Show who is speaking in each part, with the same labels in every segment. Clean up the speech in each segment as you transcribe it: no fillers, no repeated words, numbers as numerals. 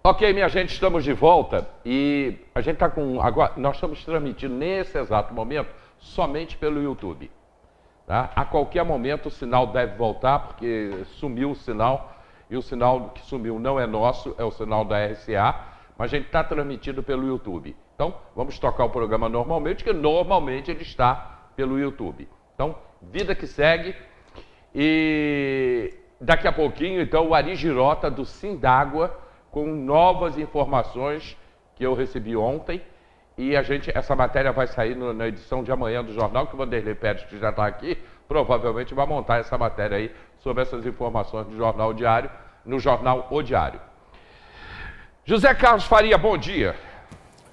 Speaker 1: Ok, minha gente, estamos de volta e a gente está com... Agora, nós estamos transmitindo nesse exato momento somente pelo YouTube. Tá? A qualquer momento o sinal deve voltar, porque sumiu o sinal, e o sinal que sumiu não é nosso, é o sinal da RCA, mas a gente está transmitindo pelo YouTube. Então, vamos tocar o programa normalmente, que normalmente ele está pelo YouTube. Então, vida que segue. E daqui a pouquinho, então, o Ari Girota, do Sindágua, com novas informações que eu recebi ontem. E essa matéria vai sair na edição de amanhã do jornal, que o Vanderlei Pérez, que já está aqui, provavelmente vai montar essa matéria aí sobre essas informações do Jornal Diário, no Jornal O Diário. José Carlos Faria, bom dia.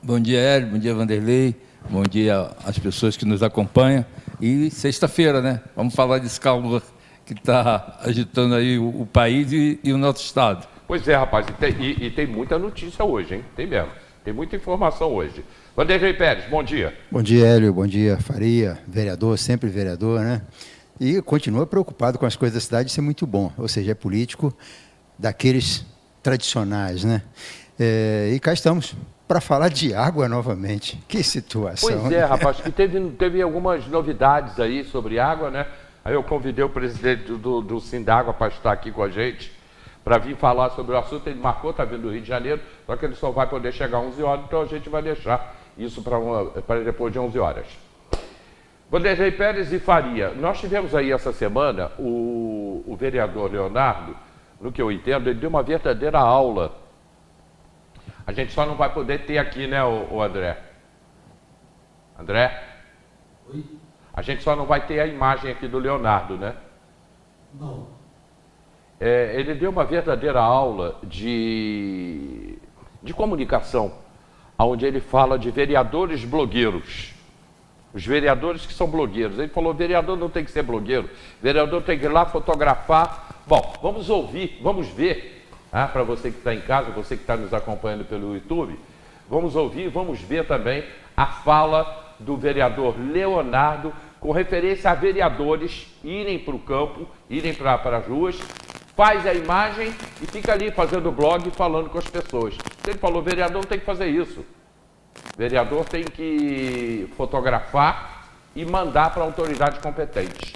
Speaker 2: Bom dia, Hélio, bom dia, Vanderlei, bom dia às pessoas que nos acompanham. E sexta-feira, né? Vamos falar desse calor que está agitando aí o país e o nosso estado.
Speaker 1: Pois é, rapaz, e tem muita notícia hoje, hein? Tem mesmo. Tem muita informação hoje. Vanderlei Pérez, bom dia.
Speaker 3: Bom dia, Hélio, bom dia, Faria, vereador, sempre vereador, né? E continua preocupado com as coisas da cidade, isso é muito bom. Ou seja, é político daqueles tradicionais, né? E cá estamos para falar de água novamente. Que situação.
Speaker 1: Pois é, rapaz, que teve algumas novidades aí sobre água, né? Aí eu convidei o presidente do Sindágua para estar aqui com a gente, para vir falar sobre o assunto. Ele marcou, está vindo do Rio de Janeiro, só que ele só vai poder chegar às 11 horas, então a gente vai deixar isso para depois de 11 horas. Vanderlei Pérez e Faria, nós tivemos aí essa semana o vereador Leonardo, no que eu entendo, ele deu uma verdadeira aula. A gente só não vai poder ter aqui, né, o André? André?
Speaker 4: Oi?
Speaker 1: A gente só não vai ter a imagem aqui do Leonardo, né?
Speaker 4: Não.
Speaker 1: Ele deu uma verdadeira aula de comunicação, onde ele fala de vereadores blogueiros. Os vereadores que são blogueiros. Ele falou, vereador não tem que ser blogueiro, vereador tem que ir lá fotografar. Bom, vamos ouvir, vamos ver, para você que está em casa, você que está nos acompanhando pelo YouTube, vamos ouvir, vamos ver também a fala do vereador Leonardo, com referência a vereadores irem para o campo, irem para as ruas, faz a imagem e fica ali fazendo blog, falando com as pessoas. Ele falou, vereador tem que fazer isso. Vereador tem que fotografar e mandar para a autoridade competente.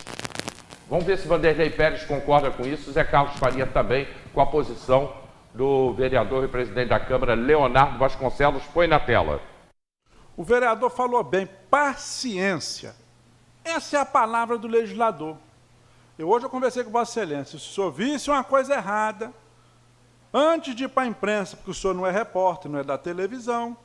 Speaker 1: Vamos ver se Vanderlei Pérez concorda com isso, Zé Carlos Faria também, com a posição do vereador e presidente da Câmara, Leonardo Vasconcelos. Põe na tela.
Speaker 5: O vereador falou bem, paciência. Essa é a palavra do legislador. Hoje eu conversei com Vossa Excelência, se o senhor visse uma coisa errada, antes de ir para a imprensa, porque o senhor não é repórter, não é da televisão,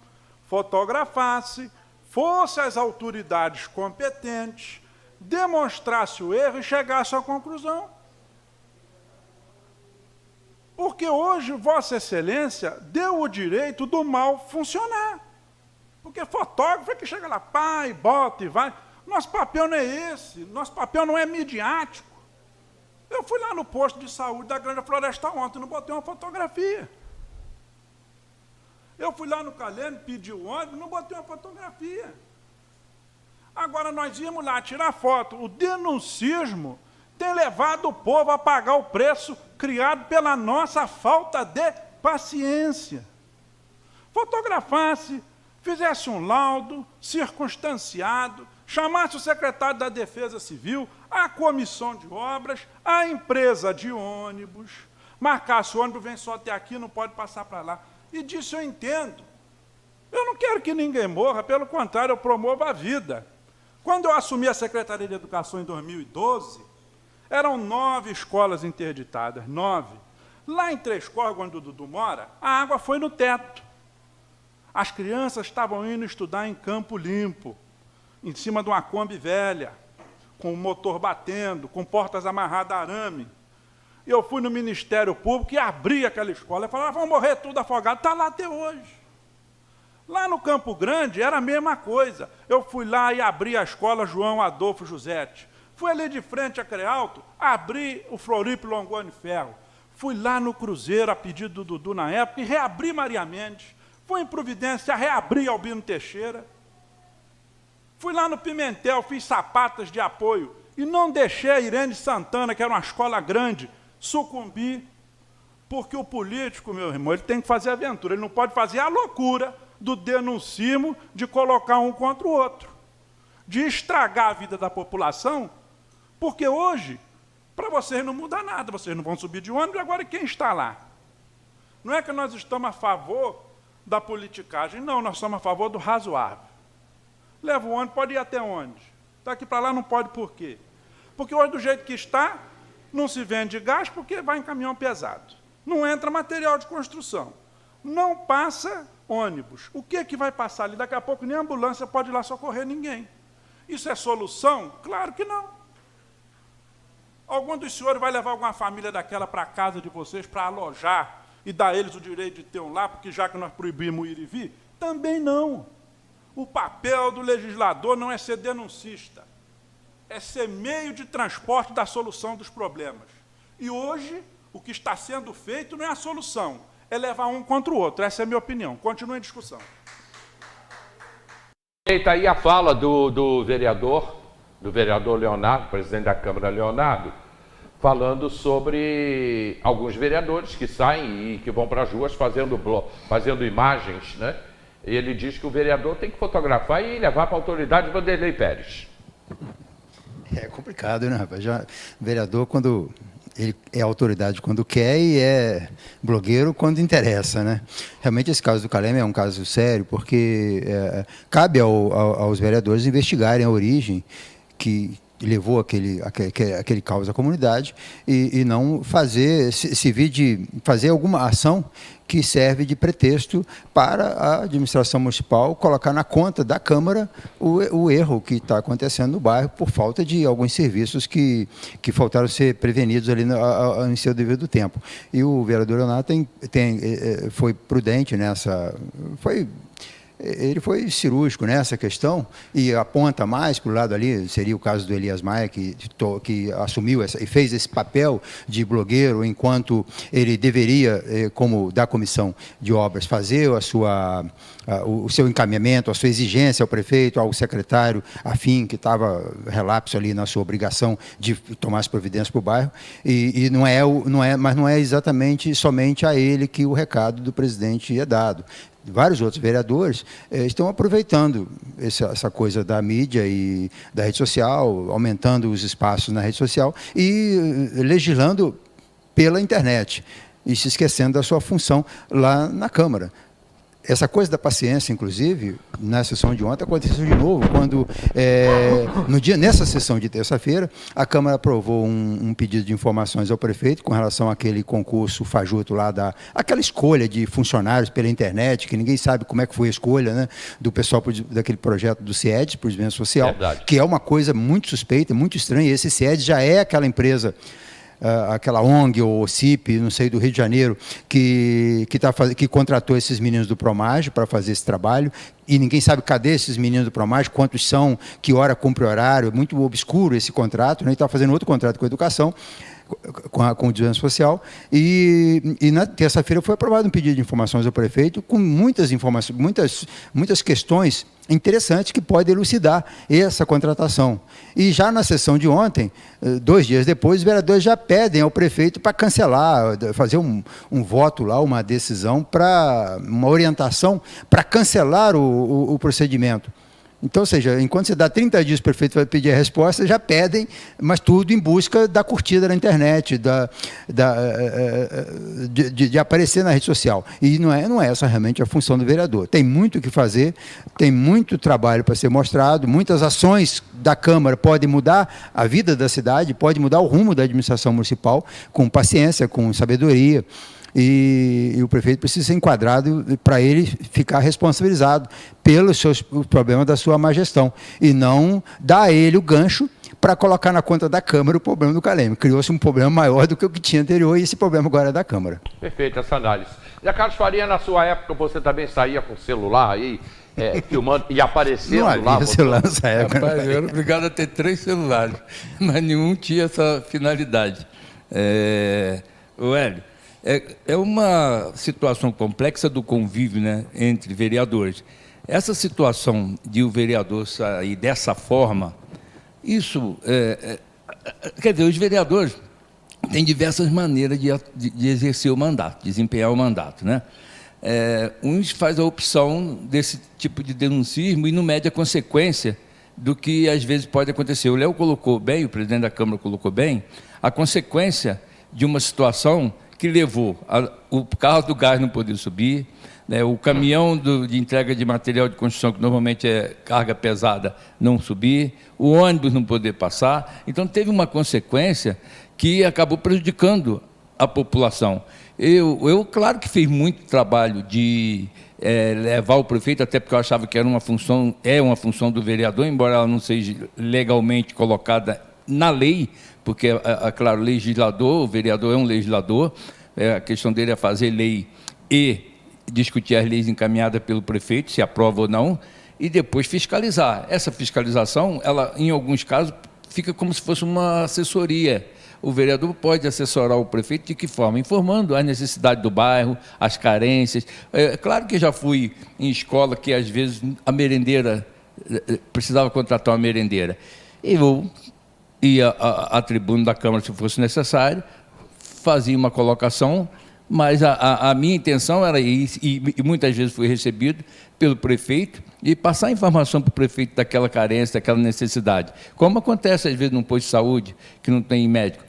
Speaker 5: fotografasse, fosse às autoridades competentes, demonstrasse o erro e chegasse à conclusão. Porque hoje Vossa Excelência deu o direito do mal funcionar. Porque fotógrafo é que chega lá, pá, e bota e vai. Nosso papel não é esse, nosso papel não é midiático. Eu fui lá no posto de saúde da Grande Floresta ontem, não botei uma fotografia. Eu fui lá no Calene, pedi o ônibus, não botei uma fotografia. Agora nós íamos lá tirar foto. O denuncismo tem levado o povo a pagar o preço criado pela nossa falta de paciência. Fotografasse, fizesse um laudo circunstanciado, chamasse o secretário da Defesa Civil, a comissão de obras, a empresa de ônibus, marcasse o ônibus, vem só até aqui, não pode passar para lá. E disse, eu entendo. Eu não quero que ninguém morra, pelo contrário, eu promovo a vida. Quando eu assumi a Secretaria de Educação em 2012, eram 9 escolas interditadas, 9. Lá em Três Corgas, onde o Dudu mora, a água foi no teto. As crianças estavam indo estudar em Campo Limpo, em cima de uma Kombi velha, com o motor batendo, com portas amarradas a arame. E eu fui no Ministério Público e abri aquela escola. Eu falei, vão morrer tudo afogado. Está lá até hoje. Lá no Campo Grande era a mesma coisa. Eu fui lá e abri a escola João Adolfo Josete. Fui ali de frente a Crealto, abri o Floripe Longoni Ferro. Fui lá no Cruzeiro, a pedido do Dudu na época, e reabri Maria Mendes. Fui em Providência, reabri Albino Teixeira. Fui lá no Pimentel, fiz sapatas de apoio. E não deixei a Irene Santana, que era uma escola grande, sucumbir. Porque o político, meu irmão, ele tem que fazer aventura, ele não pode fazer a loucura do denuncismo de colocar um contra o outro, de estragar a vida da população, porque hoje, para vocês não muda nada, vocês não vão subir de ônibus, agora quem está lá? Não é que nós estamos a favor da politicagem, não, nós somos a favor do razoável. Leva o ônibus, pode ir até onde? Daqui para lá não pode por quê? Porque hoje, do jeito que está, não se vende gás porque vai em caminhão pesado. Não entra material de construção. Não passa ônibus. O que é que vai passar ali? Daqui a pouco nem a ambulância pode ir lá socorrer ninguém. Isso é solução? Claro que não. Algum dos senhores vai levar alguma família daquela para a casa de vocês para alojar e dar a eles o direito de ter um lá, porque já que nós proibimos ir e vir? Também não. O papel do legislador não é ser denuncista, é ser meio de transporte da solução dos problemas. E hoje, o que está sendo feito não é a solução, é levar um contra o outro. Essa é a minha opinião. Continue em discussão.
Speaker 1: Está aí a fala do vereador Leonardo, presidente da Câmara Leonardo, falando sobre alguns vereadores que saem e que vão para as ruas fazendo imagens, né? Ele diz que o vereador tem que fotografar e levar para a autoridade Vanderlei Pérez.
Speaker 3: É complicado, né, rapaz? O vereador, quando ele é autoridade quando quer e é blogueiro quando interessa, né? Realmente esse caso do Calema é um caso sério, porque cabe aos vereadores investigarem a origem que levou aquele caos à comunidade e não se vir de fazer alguma ação que serve de pretexto para a administração municipal colocar na conta da Câmara o erro que está acontecendo no bairro por falta de alguns serviços que faltaram ser prevenidos ali em seu devido tempo. E o vereador Leonardo foi prudente nessa... Ele foi cirúrgico nessa questão e aponta mais para o lado ali, seria o caso do Elias Maia, que assumiu e fez esse papel de blogueiro, enquanto ele deveria, como da comissão de obras, fazer o seu encaminhamento, a sua exigência ao prefeito, ao secretário, afim, que estava relapso ali na sua obrigação de tomar as providências para o bairro, mas não é exatamente somente a ele que o recado do presidente é dado. Vários outros vereadores estão aproveitando essa coisa da mídia e da rede social, aumentando os espaços na rede social e legislando pela internet e se esquecendo da sua função lá na Câmara. Essa coisa da paciência, inclusive, na sessão de ontem, aconteceu de novo, quando, nessa sessão de terça-feira, a Câmara aprovou um pedido de informações ao prefeito com relação àquele concurso fajuto lá, aquela escolha de funcionários pela internet, que ninguém sabe como é que foi a escolha, né, do pessoal daquele projeto do CIEDS, para o desenvolvimento social, verdade, que é uma coisa muito suspeita, muito estranha. Esse CIEDS já é aquela empresa... aquela ONG ou OCIP, não sei, do Rio de Janeiro, que contratou esses meninos do Promage para fazer esse trabalho, e ninguém sabe cadê esses meninos do Promage, quantos são, que hora cumpre horário, é muito obscuro esse contrato, né? Ele está fazendo outro contrato com a educação, com o desenvolvimento social, e na terça-feira foi aprovado um pedido de informações ao prefeito com muitas informações, muitas questões interessantes que podem elucidar essa contratação. E já na sessão de ontem, 2 dias depois, os vereadores já pedem ao prefeito para cancelar, fazer um voto lá, uma decisão, uma orientação para cancelar o procedimento. Então, ou seja, enquanto você dá 30 dias, o prefeito vai pedir a resposta, já pedem, mas tudo em busca da curtida na internet, de aparecer na rede social. E não é essa realmente a função do vereador. Tem muito o que fazer, tem muito trabalho para ser mostrado, muitas ações da Câmara podem mudar a vida da cidade, podem mudar o rumo da administração municipal, com paciência, com sabedoria. E o prefeito precisa ser enquadrado para ele ficar responsabilizado pelos problemas da sua má gestão e não dar a ele o gancho para colocar na conta da Câmara o problema do Calema. Criou-se um problema maior do que o que tinha anterior e esse problema agora é da Câmara.
Speaker 1: Perfeito, essa análise. Zé Carlos Faria, na sua época, você também saía com o celular aí, filmando e aparecendo
Speaker 3: não
Speaker 1: lá?
Speaker 3: Não celular nessa época.
Speaker 2: Rapaz, eu era obrigado a ter 3 celulares, mas nenhum tinha essa finalidade. Hélio, é uma situação complexa do convívio, né, entre vereadores. Essa situação de o vereador sair dessa forma, isso... quer dizer, os vereadores tem diversas maneiras de exercer o mandato, desempenhar o mandato, né? Uns faz a opção desse tipo de denuncismo e não mede a consequência do que às vezes pode acontecer. O Léo colocou bem, o presidente da Câmara colocou bem, a consequência de uma situação que levou o carro do gás não poder subir, né, o caminhão de entrega de material de construção, que normalmente é carga pesada, não subir, o ônibus não poder passar. Então, teve uma consequência que acabou prejudicando a população. Eu claro que fiz muito trabalho de levar o prefeito, até porque eu achava que era uma função do vereador, embora ela não seja legalmente colocada na lei, porque, claro, o legislador, o vereador é um legislador, a questão dele é fazer lei e discutir as leis encaminhadas pelo prefeito, se aprova ou não, e depois fiscalizar. Essa fiscalização, ela, em alguns casos, fica como se fosse uma assessoria. O vereador pode assessorar o prefeito de que forma? Informando a necessidade do bairro, as carências. Claro que já fui em escola que, às vezes, a merendeira precisava contratar uma merendeira. Eu ia à tribuna da Câmara, se fosse necessário, fazia uma colocação, mas a minha intenção era ir, e muitas vezes fui recebido pelo prefeito, e passar a informação para o prefeito daquela carência, daquela necessidade. Como acontece, às vezes, num posto de saúde, que não tem médico.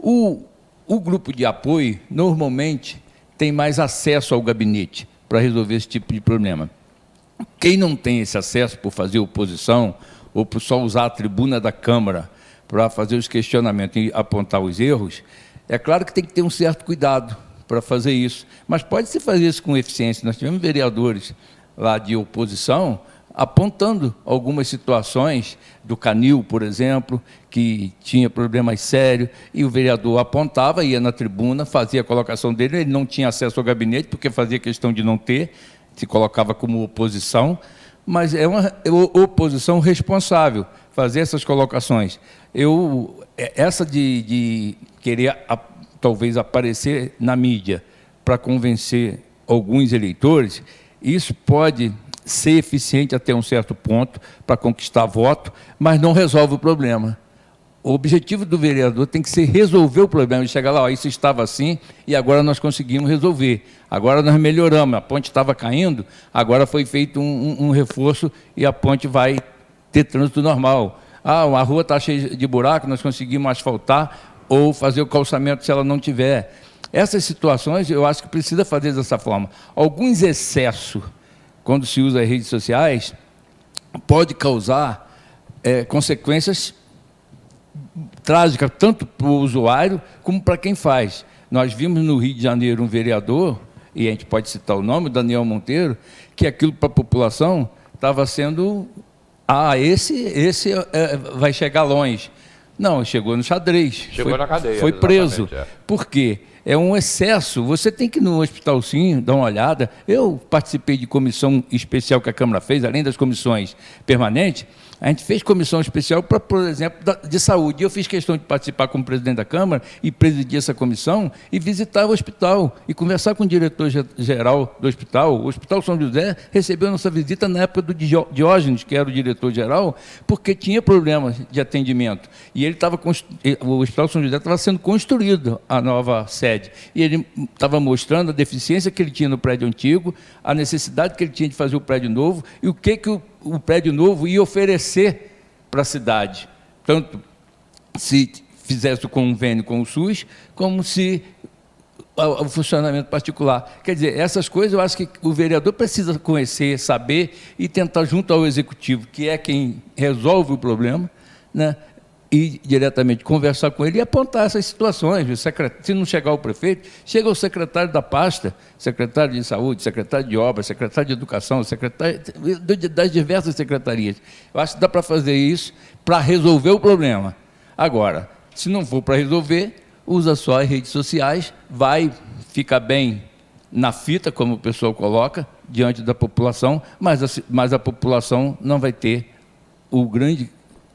Speaker 2: O grupo de apoio, normalmente, tem mais acesso ao gabinete para resolver esse tipo de problema. Quem não tem esse acesso por fazer oposição, ou por só usar a tribuna da Câmara para fazer os questionamentos e apontar os erros, é claro que tem que ter um certo cuidado para fazer isso. Mas pode-se fazer isso com eficiência. Nós tivemos vereadores lá de oposição apontando algumas situações do Canil, por exemplo, que tinha problemas sérios, e o vereador apontava, ia na tribuna, fazia a colocação dele, ele não tinha acesso ao gabinete, porque fazia questão de não ter, se colocava como oposição, mas é uma oposição responsável, fazer essas colocações. Essa de querer, talvez, aparecer na mídia para convencer alguns eleitores, isso pode ser eficiente até um certo ponto para conquistar voto, mas não resolve o problema. O objetivo do vereador tem que ser resolver o problema, de chegar lá, isso estava assim e agora nós conseguimos resolver. Agora nós melhoramos, a ponte estava caindo, agora foi feito um reforço e a ponte vai ter trânsito normal. A rua está cheia de buraco, nós conseguimos asfaltar ou fazer o calçamento se ela não tiver. Essas situações eu acho que precisa fazer dessa forma. Alguns excessos, quando se usa as redes sociais, pode causar consequências trágicas, tanto para o usuário como para quem faz. Nós vimos no Rio de Janeiro um vereador, e a gente pode citar o nome, Daniel Monteiro, que aquilo para a população estava sendo, esse vai chegar longe. Não, chegou no xadrez.
Speaker 1: Chegou na cadeia.
Speaker 2: Foi preso. Por quê? É um excesso. Você tem que ir no Hospital Sim, dar uma olhada. Eu participei de comissão especial que a Câmara fez, além das comissões permanentes. A gente fez comissão especial, para, por exemplo, de saúde. Eu fiz questão de participar como presidente da Câmara e presidir essa comissão e visitar o hospital e conversar com o diretor-geral do hospital. O Hospital São José recebeu nossa visita na época do Diógenes, que era o diretor-geral, porque tinha problemas de atendimento. E o Hospital São José estava sendo construído, a nova sede. E ele estava mostrando a deficiência que ele tinha no prédio antigo, a necessidade que ele tinha de fazer o prédio novo e o que o prédio novo ia oferecer para a cidade, tanto se fizesse o convênio com o SUS, como se o funcionamento particular. Quer dizer, essas coisas eu acho que o vereador precisa conhecer, saber e tentar, junto ao executivo, que é quem resolve o problema, né, e diretamente conversar com ele e apontar essas situações. Se não chegar o prefeito, chega o secretário da pasta, secretário de saúde, secretário de obras, secretário de educação, secretário das diversas secretarias. Eu acho que dá para fazer isso para resolver o problema. Agora, se não for para resolver, usa só as redes sociais, vai ficar bem na fita, como o pessoal coloca, diante da população, mas a população não vai ter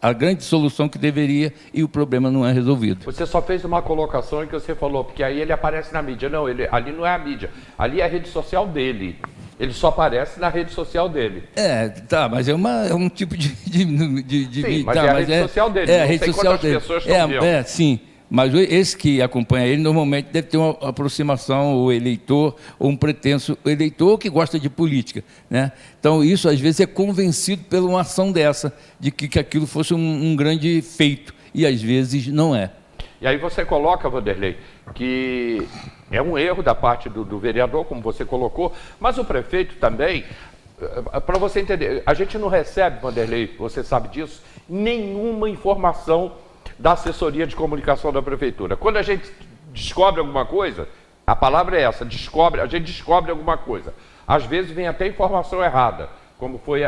Speaker 2: a grande solução que deveria, e o problema não é resolvido.
Speaker 1: Você só fez uma colocação em que você falou, porque aí ele aparece na mídia. Não, ali não é a mídia, ali é a rede social dele. Ele só aparece na rede social dele.
Speaker 2: Mas é um tipo de
Speaker 1: sim, mas é a rede social dele.
Speaker 2: É a rede social dele.
Speaker 1: Pessoas estão vendo.
Speaker 2: Sim, Mas esse que acompanha ele, normalmente deve ter uma aproximação, ou eleitor, ou um pretenso eleitor que gosta de política, né? Então, isso, às vezes, é convencido pela uma ação dessa, de que aquilo fosse um grande feito, e às vezes não é.
Speaker 1: E aí você coloca, Vanderlei, que é um erro da parte do vereador, como você colocou, mas o prefeito também, para você entender, a gente não recebe, Vanderlei, você sabe disso, nenhuma informação da assessoria de comunicação da prefeitura. Quando a gente descobre alguma coisa, a palavra é essa, a gente descobre alguma coisa. Às vezes vem até informação errada, como foi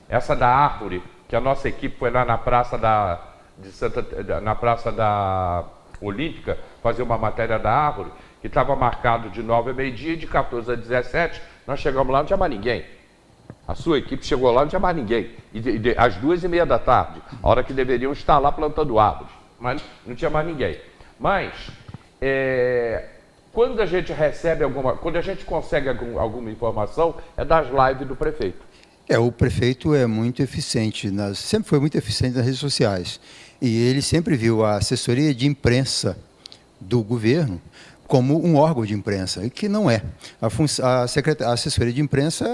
Speaker 1: essa da árvore, que a nossa equipe foi lá na praça na Praça da Olímpica fazer uma matéria da árvore, que estava marcado de 9 a meio-dia e de 14 a 17, nós chegamos lá, não tinha mais ninguém. A sua equipe chegou lá, não tinha mais ninguém. Às 2h30 da tarde, a hora que deveriam estar lá plantando árvores, mas não tinha mais ninguém. Mas, quando a gente recebe quando a gente consegue alguma informação, é das lives do prefeito.
Speaker 3: O prefeito é muito eficiente, sempre foi muito eficiente nas redes sociais. E ele sempre viu a assessoria de imprensa do governo como um órgão de imprensa, e que não é. A assessoria de imprensa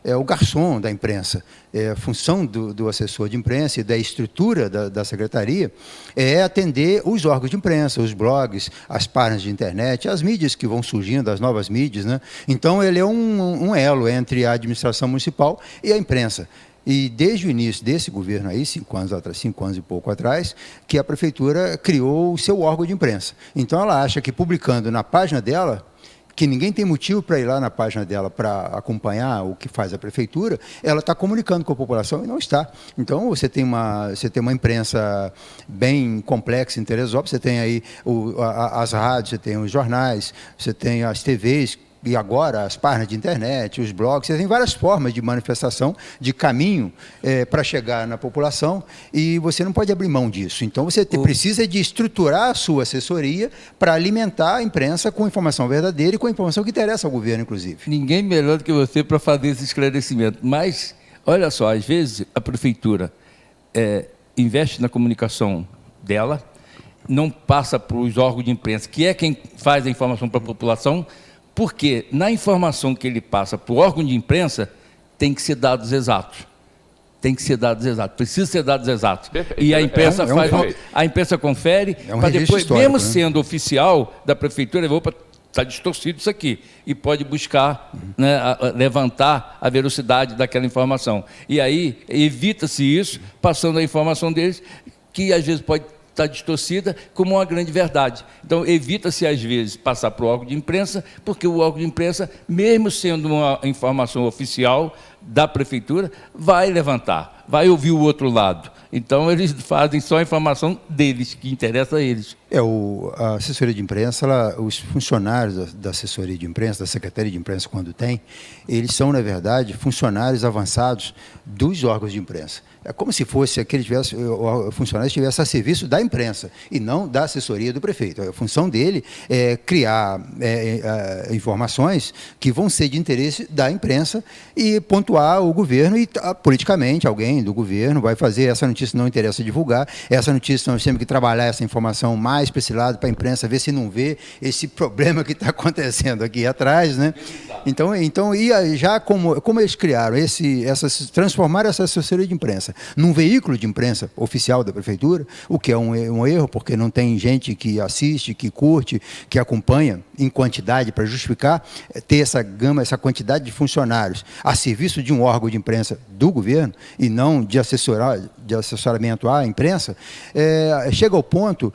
Speaker 3: é o garçom da imprensa. A função do assessor de imprensa e da estrutura da secretaria é atender os órgãos de imprensa, os blogs, as páginas de internet, as mídias que vão surgindo, as novas mídias, né? Então, ele é um elo entre a administração municipal e a imprensa. E desde o início desse governo aí, 5 anos e pouco atrás, que a prefeitura criou o seu órgão de imprensa. Então ela acha que publicando na página dela, que ninguém tem motivo para ir lá na página dela para acompanhar o que faz a prefeitura, ela está comunicando com a população e não está. Então você tem uma imprensa bem complexa em Teresópolis, você tem aí as rádios, você tem os jornais, você tem as TVs, e agora as páginas de internet, os blogs, você tem várias formas de manifestação, de caminho para chegar na população, e você não pode abrir mão disso. Então você precisa de estruturar a sua assessoria para alimentar a imprensa com informação verdadeira e com informação que interessa ao governo, inclusive.
Speaker 2: Ninguém melhor do que você para fazer esse esclarecimento. Mas, olha só, às vezes a prefeitura investe na comunicação dela, não passa para os órgãos de imprensa, que é quem faz a informação para a população, porque na informação que ele passa para o órgão de imprensa, tem que ser dados exatos. Tem que ser dados exatos, precisa ser dados exatos. Perfeito. E a imprensa a imprensa confere, para depois, mesmo sendo oficial da prefeitura, está distorcido isso aqui, e pode buscar, né, levantar a veracidade daquela informação. E aí evita-se isso, passando a informação deles, que às vezes pode está distorcida como uma grande verdade. Então, evita-se, às vezes, passar para o órgão de imprensa, porque o órgão de imprensa, mesmo sendo uma informação oficial da prefeitura, vai levantar, vai ouvir o outro lado. Então, eles fazem só a informação deles, que interessa a eles.
Speaker 3: A assessoria de imprensa, os funcionários da assessoria de imprensa, da secretaria de imprensa, quando tem, eles são, na verdade, funcionários avançados dos órgãos de imprensa. É como se fosse aqueles funcionários que estivessem a serviço da imprensa e não da assessoria do prefeito. A função dele é criar informações que vão ser de interesse da imprensa e pontuar o governo e, politicamente, alguém do governo vai fazer essa notícia não interessa divulgar, essa notícia nós temos que trabalhar essa informação mais para esse lado, para a imprensa ver se não vê esse problema que está acontecendo aqui atrás, né? Então e já como eles criaram transformaram essa assessoria de imprensa num veículo de imprensa oficial da prefeitura, o que é um erro, porque não tem gente que assiste, que curte, que acompanha em quantidade para justificar ter essa quantidade de funcionários a serviço de um órgão de imprensa do governo e não de assessoramento à imprensa, chega ao ponto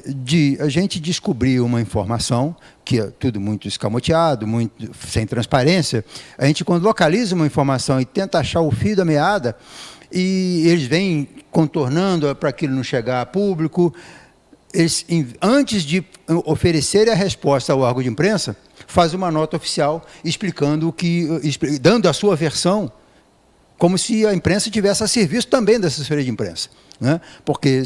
Speaker 3: de a gente descobrir uma informação que é tudo muito escamoteado, muito sem transparência. A gente, quando localiza uma informação e tenta achar o fio da meada, e eles vêm contornando para aquilo não chegar a público, eles, antes de oferecer a resposta ao órgão de imprensa, faz uma nota oficial explicando dando a sua versão, como se a imprensa tivesse a serviço também da assessoria de imprensa, né? Porque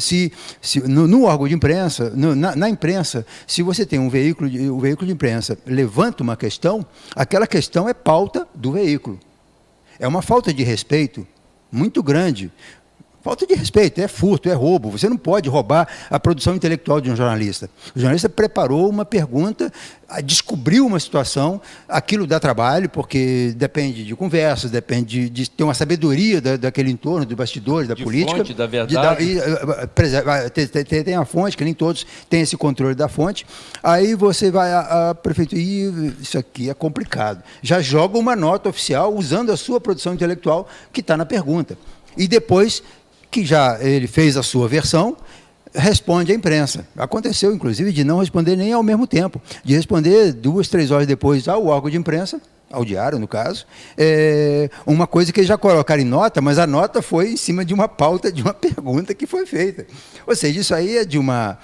Speaker 3: no órgão de imprensa, na imprensa, se você tem o veículo de imprensa levanta uma questão, aquela questão é pauta do veículo. É uma falta de respeito muito grande Falta de respeito, é furto, é roubo. Você não pode roubar a produção intelectual de um jornalista. O jornalista preparou uma pergunta, descobriu uma situação, aquilo dá trabalho, porque depende de conversas, depende de ter uma sabedoria daquele entorno, dos bastidores, da política.
Speaker 2: Fonte, da verdade.
Speaker 3: Tem a fonte, que nem todos têm esse controle da fonte. Aí você vai à prefeitura, e isso aqui é complicado. Já joga uma nota oficial usando a sua produção intelectual que está na pergunta. E depois que já ele fez a sua versão, responde à imprensa. Aconteceu, inclusive, de não responder nem ao mesmo tempo, de responder 2, 3 horas depois ao órgão de imprensa, ao diário, no caso, uma coisa que eles já colocaram em nota, mas a nota foi em cima de uma pauta, de uma pergunta que foi feita. Ou seja, isso aí é de uma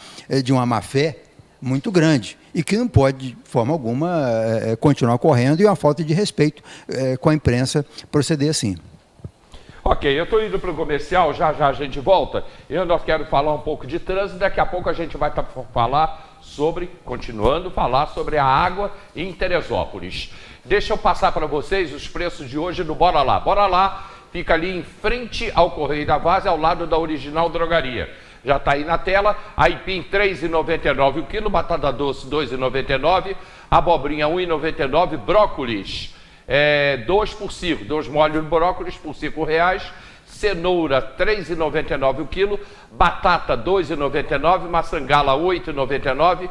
Speaker 3: má-fé muito grande e que não pode, de forma alguma, continuar ocorrendo, e uma falta de respeito com a imprensa proceder assim.
Speaker 1: Ok, eu estou indo para o comercial, já a gente volta. Nós quero falar um pouco de trânsito, daqui a pouco a gente vai continuando a falar sobre a água em Teresópolis. Deixa eu passar para vocês os preços de hoje no Bora Lá. Bora Lá fica ali em frente ao Correio da Várzea, ao lado da Original Drogaria. Já está aí na tela, aipim R$ 3,99 o quilo, batata doce R$ 2,99, abobrinha R$ 1,99, brócolis 2 por 5, 2 molhos de brócolis por R$ 5,00, cenoura R$ 3,99 o quilo, batata R$ 2,99, maçangala R$ 8,99,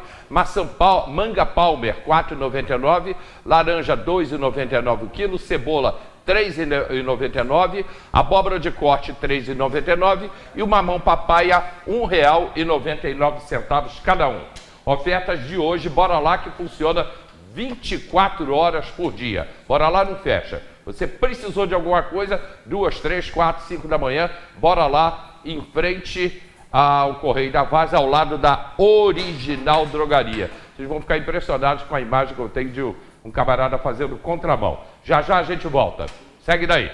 Speaker 1: manga palmer R$ 4,99, laranja R$ 2,99 o quilo, cebola R$ 3,99, abóbora de corte R$ 3,99 e o mamão papaya R$ 1,99 cada um. Ofertas de hoje, Bora Lá, que funciona 24 horas por dia. Bora Lá, não fecha. Você precisou de alguma coisa, 2, 3, 4, 5 da manhã, Bora Lá, em frente ao Correio da Várzea, ao lado da Original Drogaria. Vocês vão ficar impressionados com a imagem que eu tenho de um camarada fazendo contramão. Já a gente volta. Segue daí.